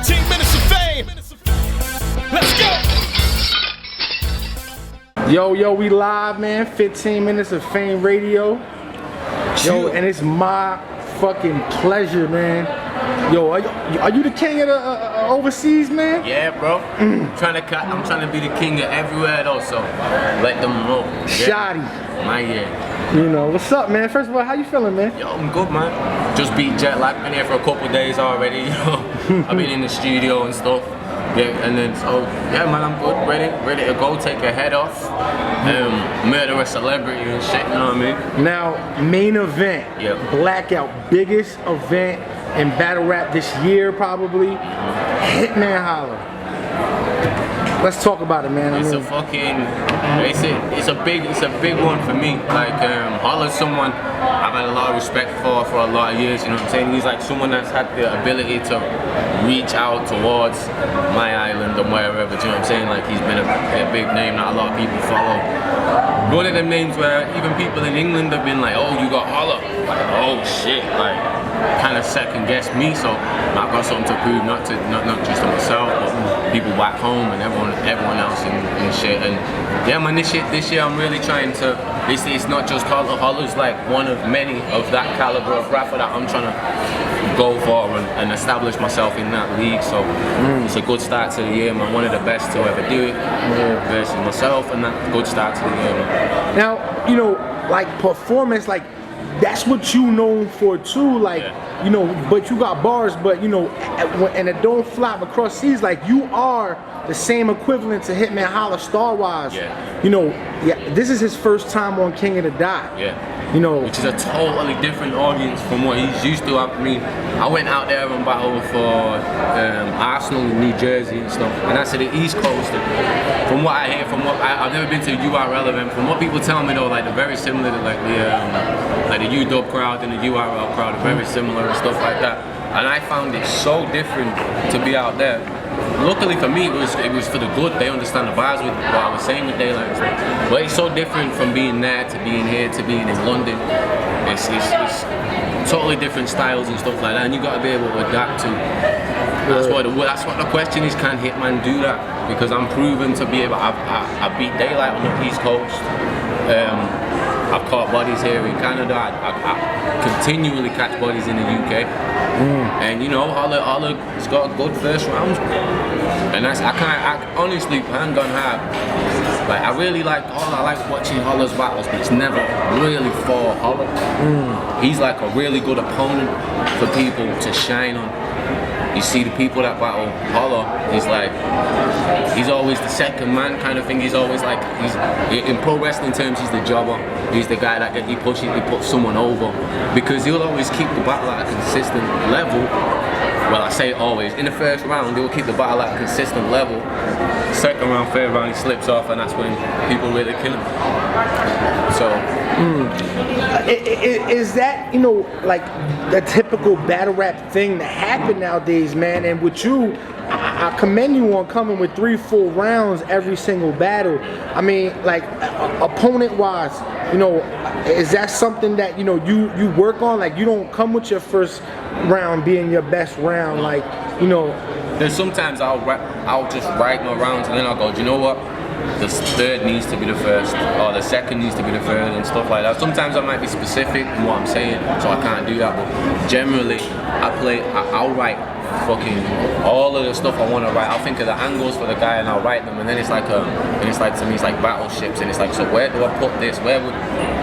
15 minutes of fame. Let's go. Yo, we live, man. 15 minutes of fame radio. Yo, and it's my fucking pleasure, man. Yo, are you the king of the overseas, man? Yeah, bro. I'm trying to be the king of everywhere though, so let them know. Shotty. My year. You know, what's up, man? First of all, how you feeling, man? Yo, I'm good, man. Just beat jet lag. Been here for a couple days already, you know. I've been in the studio and stuff. Yeah, and then so yeah, man, I'm good, ready to go, take your head off, murder a celebrity and shit, you know what I mean? Now, main event, Blackout, biggest event in battle rap this year probably, Hitman Holla. Let's talk about it, man. It's a big one for me. Like Holla's someone I've had a lot of respect for a lot of years, you know what I'm saying? He's like someone that's had the ability to reach out towards my island and wherever, do you know what I'm saying? Like he's been a big name that a lot of people follow. One of them names where even people in England have been like, oh, you got Holla. Like, oh shit, like kind of second guess me, so I've got something to prove, not just to myself, but people back home and everyone else and shit. And yeah, man, this year I'm really trying to. It's not just Holla. Holla's like one of many of that caliber of rapper that I'm trying to go for and establish myself in that league. So it's a good start to the year, man. One of the best to ever do it versus myself, and that good start to the year, man. Now, you know, like performance, like that's what you known for too, like you know, but you got bars, but you know, and it don't flop across seas. Like you are the same equivalent to Hitman Holla star-wise. You know, this is his first time on King of the Dot. You know, which is a totally different audience from what he's used to. I mean, I went out there and battled for Arsenal in New Jersey and stuff, and that's to the East Coast. And from what I hear, I've never been to a URL event. From what people tell me though, like they're very similar to like the UW crowd and the URL crowd are very similar and stuff like that. And I found it so different to be out there. Luckily for me, it was for the good. They understand the vibes with what I was saying with Daylight. But it's so different from being there to being here to being in London. It's totally different styles and stuff like that, and you got to be able to adapt to. That's what the question is. Can Hitman do that? Because I'm proven to be able. I beat Daylight on the East Coast. I've caught bodies here in Canada. I continually catch bodies in the UK. And you know, Holla's got good first rounds. And I honestly, hand on heart, like I really like Holla. I like watching Holla's battles, but it's never really for Holla. He's like a really good opponent for people to shine on. You see the people that battle Holla, he's always the second man kind of thing. He's always like, in pro wrestling terms, he's the jobber. He's the guy that he puts someone over, because he'll always keep the battle at a consistent level. Well, I say always. In the first round, he'll keep the battle at a consistent level. Second round, third round, he slips off, and that's when people really kill him. So. Is that, you know, like the typical battle rap thing that happen nowadays, man? And with you, I commend you on coming with 3 full rounds every single battle. I mean, like opponent-wise, you know, is that something that, you know, you work on? Like you don't come with your first round being your best round, like, you know. There's sometimes I'll just write my rounds and then I'll go, do you know what? The third needs to be the first, or the second needs to be the third, and stuff like that. Sometimes I might be specific in what I'm saying, so I can't do that. But generally, I'll write fucking all of the stuff I want to write. I'll think of the angles for the guy and I'll write them, and then it's like to me it's like battleships, and it's like, so where do I put this? Where would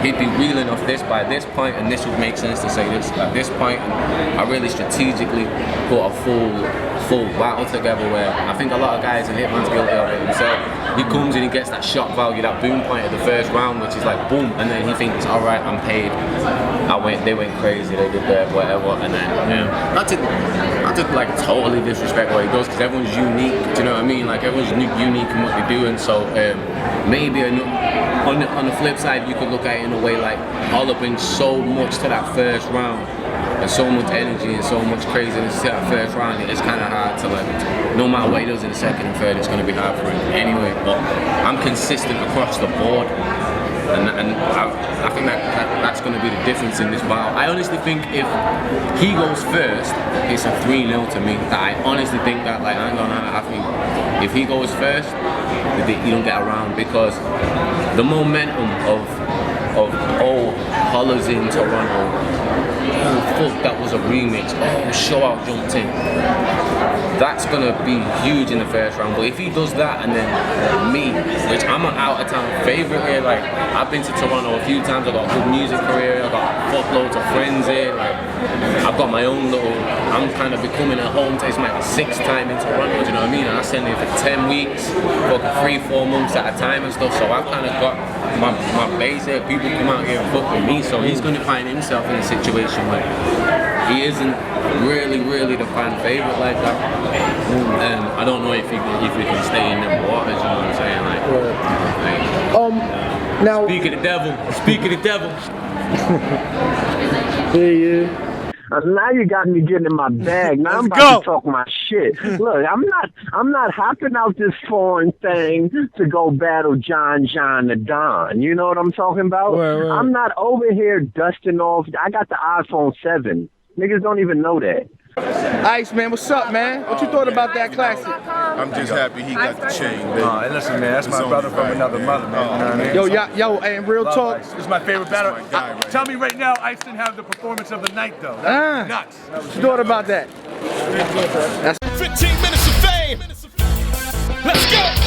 he'd be reeling off this by this point, and this would make sense to say this at this point. And I really strategically put a full battle together, where I think a lot of guys in Hitman's guilty of it himself. He comes and he gets that shot value, that boom point at the first round, which is like boom, and then he thinks, all right, I'm paid. They went crazy, they did that, whatever, and then not to like totally disrespect what he does, because everyone's unique. Do you know what I mean? Like everyone's unique in what they do, and so maybe on the flip side, you could look at it in a way like Holla brings so much to that first round. There's so much energy and so much craziness to that first round. It's kind of hard to like, no matter what he does in the second and third, it's going to be hard for him anyway. But I'm consistent across the board. and I think that's going to be the difference in this battle. I honestly think if he goes first, it's a 3-0 to me. That I honestly think that, like, I think if he goes first, you don't get around, because the momentum of Holla's in Toronto. Oh fuck, that was a remix. Oh, Show Out jumped in. That's gonna be huge in the first round. But if he does that, and then me, which I'm an out of town favorite here, like I've been to Toronto a few times. I've got a good music career. I've got fuckloads of friends here. Like I've got my own little. I'm kind of becoming a home. It's my 6th time in Toronto. Do you know what I mean? And I send here for 10 weeks, for 3-4 months at a time and stuff. So I've kind of got my base here. People come out here and fuck with me. So he's gonna find himself in a situation where he isn't really the fan favorite like that. I don't know if he can stay in them waters, you know what I'm saying? Like, now speak of the devil. Yeah. Now you got me getting in my bag. Now I'm about to talk my shit. Look, I'm not hopping out this foreign thing to go battle John the Don. You know what I'm talking about? Right. I'm not over here dusting off. I got the iPhone 7. Niggas don't even know that. Ice, man, what's up, man? What you thought about that classic? I'm just happy he got the chain, baby. Hey, listen, man, that's my brother from another mother, man. You know what I mean? Yo, and real talk. This is my favorite battle. That's my guy right Tell me right now, Ice didn't have the performance of the night, though. Nuts. What you thought about that? 15 minutes of fame. Let's go.